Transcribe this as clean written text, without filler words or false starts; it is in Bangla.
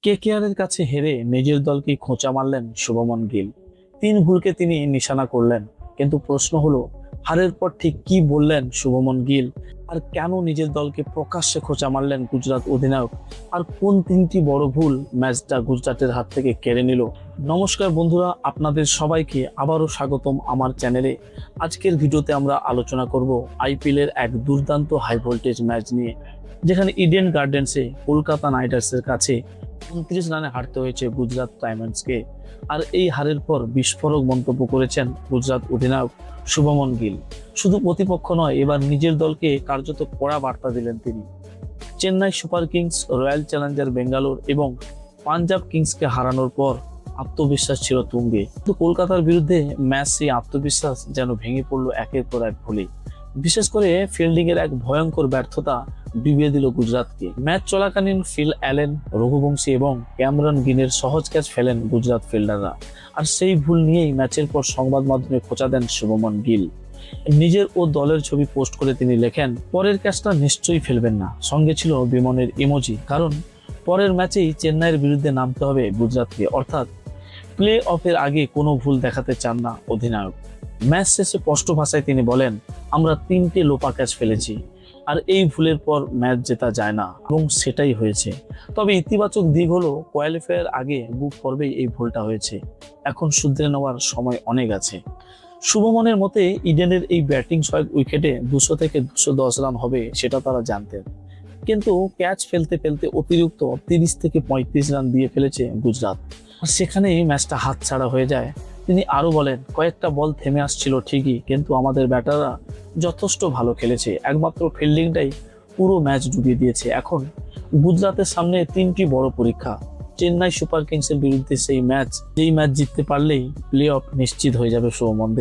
কেকেআরের কাছে হেরে নিজের দলকে খোঁচা মারলেন শুভমন গিল। 3 ভুলকে তিনি নিশানা করলেন, কিন্তু প্রশ্ন হলো হারের পর ঠিক কি বললেন শুভমন গিল, আর কেন নিজের দলকে প্রকাশ্যে খোঁচা মারলেন গুজরাট অধিনায়ক, আর কোন 3টি বড় ভুল ম্যাচটা গুজরাটের হাত থেকে কেড়ে নিল। নমস্কার বন্ধুরা, আপনাদের সবাইকে আবারও স্বাগতম আমার চ্যানেলে। আজকের ভিডিওতে আমরা আলোচনা করব আইপিএল এর এক দুর্দান্ত হাই ভোল্টেজ ম্যাচ নিয়ে, যেখানে ইডেন গার্ডেন্সে কলকাতা নাইট রাইডার্সের কাছে 29 রানে হারতে হয়েছে গুজরাট টাইটান্সকে। আর এই হারের পর বিস্ফোরক মন্তব্য করেছেন গুজরাট অধিনায়ক শুভমন গিল। শুধু প্রতিপক্ষ নয়, এবার নিজের দলকে কার্যত কড়া বার্তা দিলেন তিনি। Chennai Super Kings, Royal Challenger Bangalore এবং পাঞ্জাব কিংসকে হারানোর পর আত্মবিশ্বাস ছিল তুঙ্গে, কিন্তু কলকাতার বিরুদ্ধে ম্যাচ সেই আত্মবিশ্বাস যেন ভেঙে পড়লো একের পর এক ভুলে। বিশেষ করে ফিল্ডিং এর এক ভয়ঙ্কর ব্যর্থতা ডুবিয়ে দিল গুজরাটকে। ম্যাচ চলাকালীন ফিল অ্যালেন, রঘুবংশী এবং ক্যামেরন গ্রিনের সহজ ক্যাচ ফেলেন গুজরাট ফিল্ডাররা, আর সেই ভুল নিয়েই ম্যাচের পর সংবাদ মাধ্যমে খোঁচা দেন শুভমন গিল। নিজের ও দলের ছবি পোস্ট করে তিনি লেখেন, পরের ক্যাচটা নিশ্চয়ই ফেলবেন না। সঙ্গে ছিল বিমানের ইমোজি, কারণ পরের ম্যাচেই চেন্নাইয়ের বিরুদ্ধে নামতে হবে গুজরাটকে, অর্থাৎ প্লে অফের আগে কোনো ভুল দেখাতে চান না অধিনায়ক। ম্যাচ শেষে স্পষ্ট ভাষায় তিনি বলেন, আমরা 3টে লোপা ক্যাচ ফেলেছি, আর এই ভুলের পর ম্যাচ জেতা যায় না, এবং সেটাই হয়েছে। তবে ইতিবাচক দিক হলো কোয়ালিফায়ার আগে গ্রুপ পর্বেই এই ভুলটা হয়েছে, এখন শুধরে নেওয়ার সময় অনেক আছে। শুভমনের মতে ইডেনের এই ব্যাটিং সহায়ক উইকেটে 200 থেকে 210 রান হবে সেটা তারা জানতেন, কিন্তু ক্যাচ ফেলতে ফেলতে অতিরিক্ত 30 থেকে 35 রান দিয়ে ফেলেছে গুজরাট, আর সেখানেই ম্যাচটা হাতছাড়া হয়ে যায়। তিনি আরো বলেন, কয়েকটা বল থেমে আসছিল ঠিকই, কিন্তু আমাদের ব্যাটাররা যথেষ্ট ভালো খেলেছে, একমাত্র ফিল্ডিংটাই পুরো ম্যাচ ডুবিয়ে দিয়েছে। এখন গুজরাটের সামনে 3টি বড় পরীক্ষা। চেন্নাই সুপার কিংসের বিরুদ্ধে সেই ম্যাচ, যেই ম্যাচ জিততে পারলেই প্লে অফ নিশ্চিত হয়ে যাবে শুভমনদের।